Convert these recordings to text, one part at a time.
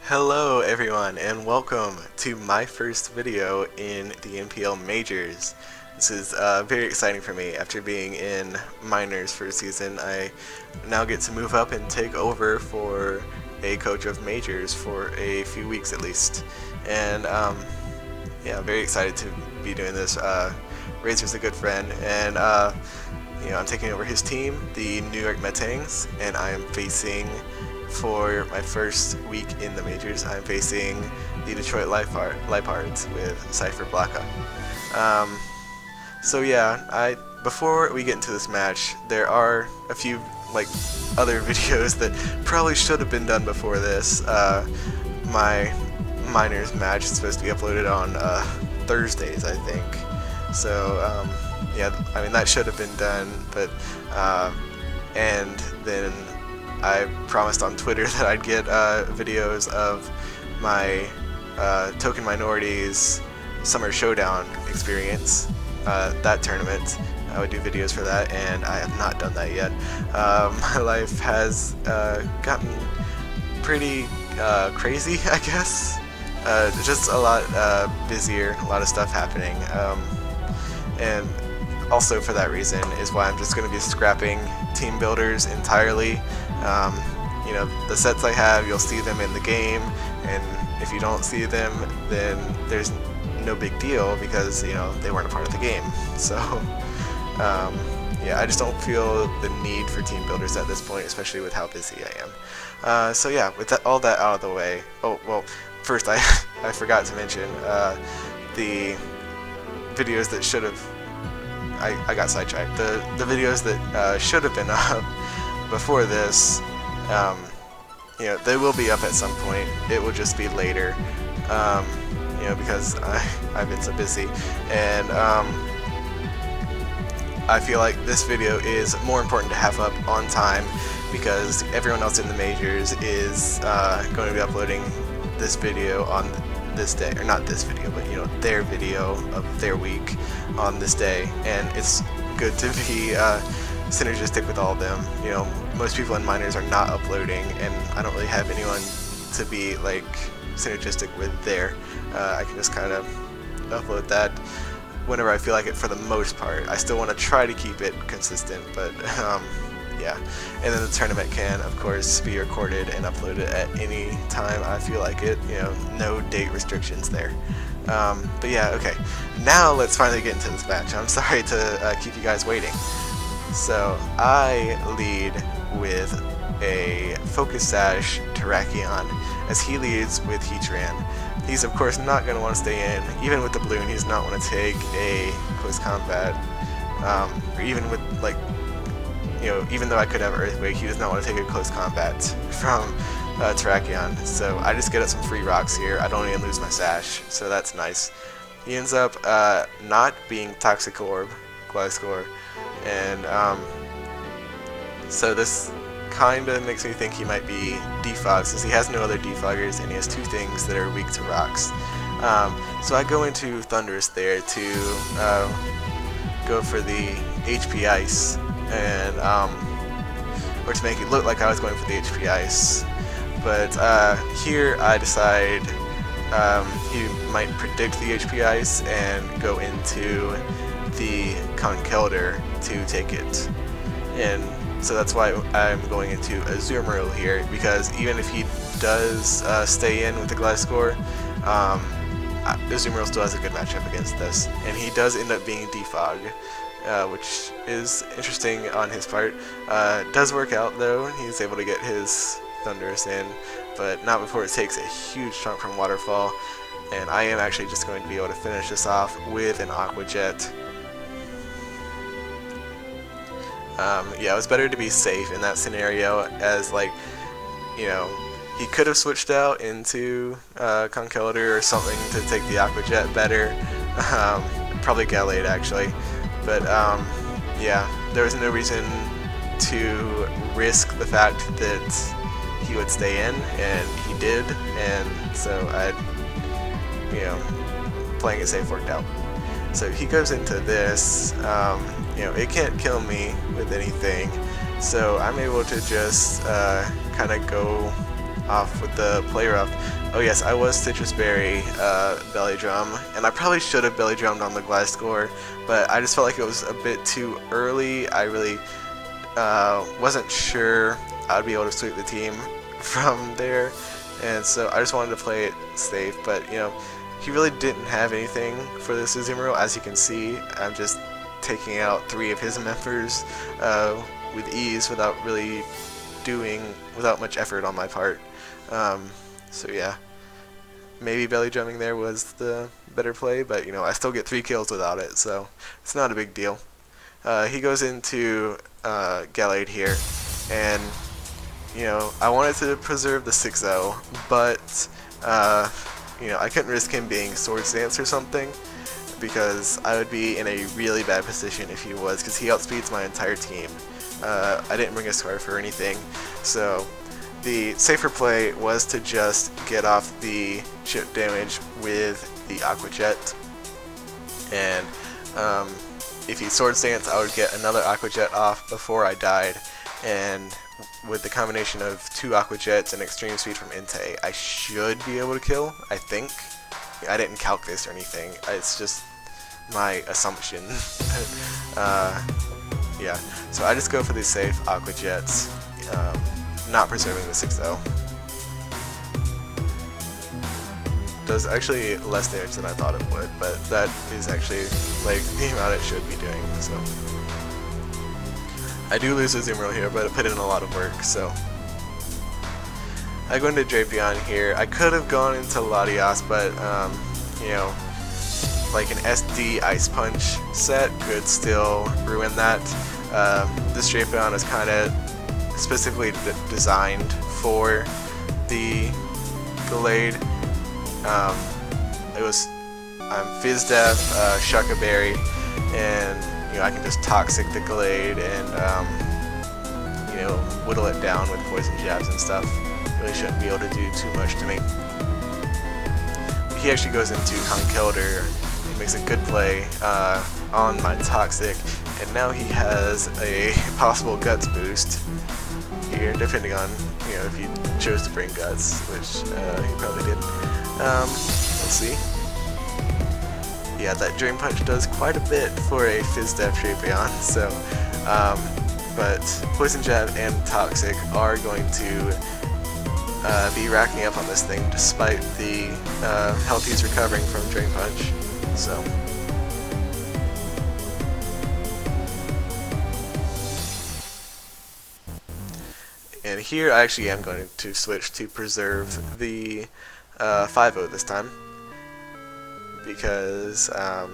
Hello everyone and welcome to my first video in the NPL Majors. This is very exciting for me. After being in minors for a season, I now get to move up and take over for a coach of majors for a few weeks at least. And yeah, very excited to be doing this. Razor's a good friend, and I'm taking over his team, the New York Metangs, and I am facing, for my first week in the majors, I'm facing the Detroit Liepards with S5W8. So yeah, before we get into this match, there are a few other videos that probably should have been done before this. My minors match is supposed to be uploaded on Thursdays, I think. So yeah, I mean that should have been done, but and then I promised on Twitter that I'd get videos of my Token Minorities Summer Showdown experience, that tournament. I would do videos for that, and I have not done that yet. My life has gotten pretty crazy, I guess. Just a lot busier, a lot of stuff happening, and also for that reason is why I'm just going to be scrapping team builders entirely. You know, the sets I have, you'll see them in the game, and if you don't see them, then there's no big deal because, you know, they weren't a part of the game. So yeah, I just don't feel the need for team builders at this point, especially with how busy I am. So yeah, with all that out of the way, oh well, first I forgot to mention the videos that should have, I got sidetracked. The videos that should have been up before this, you know, they will be up at some point. It will just be later, you know, because I've been so busy, and I feel like this video is more important to have up on time because everyone else in the majors is going to be uploading this video on this day, or not this video, but you know, their video of their week on this day, and it's good to be synergistic with all of them. You know, most people in minors are not uploading, and I don't really have anyone to be like synergistic with there. I can just kind of upload that whenever I feel like it for the most part. I still want to try to keep it consistent, but yeah. And then the tournament can, of course, be recorded and uploaded at any time I feel like it. You know, no date restrictions there. But yeah, okay. Now let's finally get into this match. I'm sorry to keep you guys waiting. So I lead with a Focus Sash Terrakion, as he leads with Heatran. He's of course not going to want to stay in. Even with the balloon, he's not want to take a close combat. Or even with, like, you know, even though I could have Earthquake, he does not want to take a close combat from Terrakion. So I just get up some free rocks here. I don't even lose my Sash, so that's nice. He ends up not being Toxic Orb, Gliscor, and so this kind of makes me think he might be Defog, since he has no other Defoggers and he has two things that are weak to rocks. So I go into Thundurus there to go for the HP Ice, and or to make it look like I was going for the HP Ice. But here I decide he might predict the HP Ice and go into the Conkeldurr to take it. And so that's why I'm going into a Azumarill here, because even if he does stay in with the Gliscor, Azumarill still has a good matchup against this. And he does end up being Defog, which is interesting on his part. Does work out though, he's able to get his Thundurus in, but not before it takes a huge chunk from Waterfall, and I am actually just going to be able to finish this off with an Aqua Jet. Yeah, it was better to be safe in that scenario, as, like, you know, he could have switched out into Conkeldurr or something to take the Aqua Jet better. Probably Gallade actually, but yeah, there was no reason to risk the fact that he would stay in, and he did, and so you know, playing it safe worked out. So he goes into this, you know, it can't kill me with anything, so I'm able to just kind of go off with the play rough. Oh yes, I was Citrus Berry belly drum, and I probably should have belly drummed on the Gliscor, but I just felt like it was a bit too early. I really wasn't sure I'd be able to sweep the team from there, and so I just wanted to play it safe. But you know, he really didn't have anything for the Suzumuro, as you can see. I'm just taking out 3 of his members with ease without much effort on my part. So yeah, maybe belly drumming there was the better play, but you know, I still get 3 kills without it, so it's not a big deal. He goes into Gallade here, and you know, I wanted to preserve the 6-0, but you know, I couldn't risk him being Swords Dance or something, because I would be in a really bad position if he was, because he outspeeds my entire team. I didn't bring a Scarf or anything, so the safer play was to just get off the chip damage with the Aqua Jet, and if he Swords Dance, I would get another Aqua Jet off before I died, and with the combination of 2 Aqua Jets and Extreme Speed from Entei, I should be able to kill, I think. I didn't calc this or anything, it's just my assumption. Yeah, so I just go for these safe Aqua Jets, not preserving the 6-0. Does actually less damage than I thought it would, but that is actually like the amount it should be doing, so. I do lose a Zoomer here, but I put in a lot of work, so. I go into Drapion here. I could have gone into Latias, but you know, like an SD Ice Punch set could still ruin that. This Drapion is kind of specifically designed for the Gallade. I'm Fizz Def, Shucka Berry, and you know, I can just Toxic the Gallade and you know, whittle it down with Poison Jabs and stuff. Really shouldn't be able to do too much to me. He actually goes into Conkeldurr. He makes a good play on my Toxic, and now he has a possible Guts boost here, depending on, you know, if he chose to bring Guts, which he probably did. Let's see. Yeah, that Drain Punch does quite a bit for a Fizz Def Drapion, so, but Poison Jab and Toxic are going to be racking up on this thing despite the health he's recovering from Drain Punch, so. And here I actually am going to switch to preserve the 5-0 this time, because I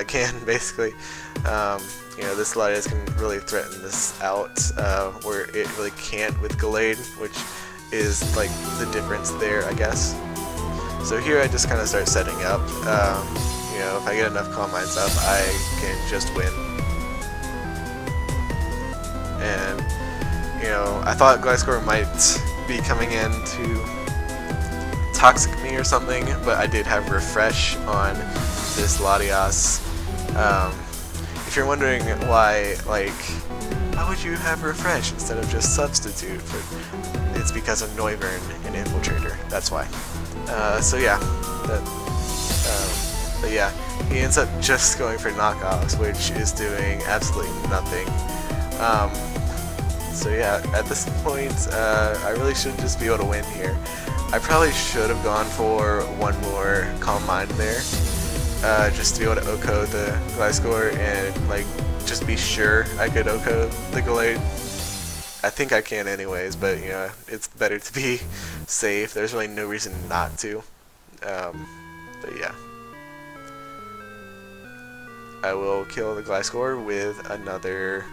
can, basically. You know, this Latias can really threaten this out, where it really can't with Gallade, which is like the difference there, I guess. So here I just kind of start setting up. You know, if I get enough Calm Minds up, I can just win. And you know, I thought Gliscor might be coming in to Toxic me or something, but I did have Refresh on this Latias. If you're wondering why, like, why would you have Refresh instead of just Substitute? It's because of Noivern and Infiltrator, that's why. So yeah, but yeah, he ends up just going for knockoffs, which is doing absolutely nothing. So yeah, at this point, I really should just be able to win here. I probably should have gone for one more Calm Mind there, just to be able to OHKO the Gliscor and like just be sure I could OHKO the Gallade. I think I can anyways, but you know, it's better to be safe. There's really no reason not to. But yeah. I will kill the Gliscor with another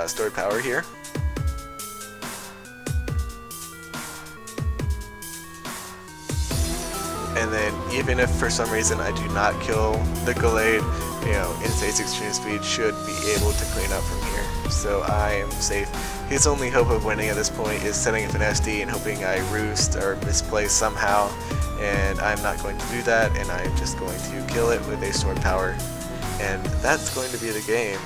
stored power here. And then even if for some reason I do not kill the Gallade, you know, Entei's Extreme Speed should be able to clean up from here. So I am safe. His only hope of winning at this point is setting up an SD and hoping I roost or misplace somehow. And I'm not going to do that, and I'm just going to kill it with a stored power. And that's going to be the game.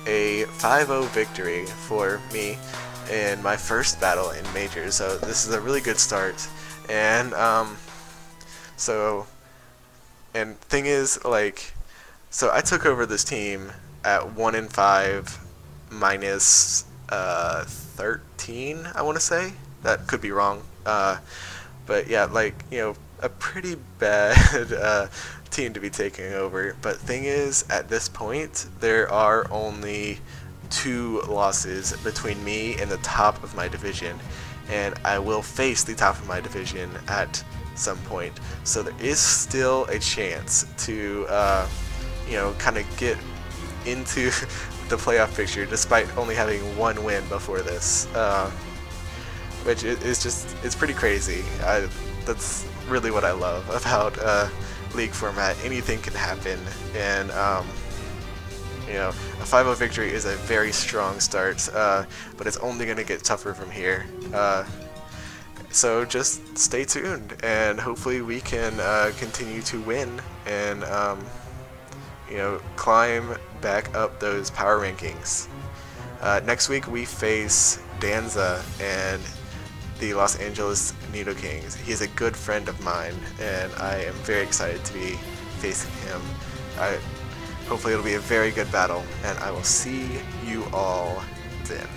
A 5-0 victory for me. in my first battle in Majors, so this is a really good start. And and thing is, like, so I took over this team at 1-5 minus 13, I want to say. That could be wrong. But yeah, like, a pretty bad team to be taking over. But thing is, at this point, there are only 2 losses between me and the top of my division, and I will face the top of my division at some point. So there is still a chance to, kind of get into the playoff picture, despite only having 1 win before this, which is just, it's pretty crazy. That's really what I love about league format. Anything can happen, and a 5-0 victory is a very strong start, but it's only going to get tougher from here. So just stay tuned, and hopefully we can continue to win and climb back up those power rankings. Next week we face Danza and the Los Angeles Nido Kings. He's a good friend of mine, and I am very excited to be facing him. Hopefully it'll be a very good battle, and I will see you all then.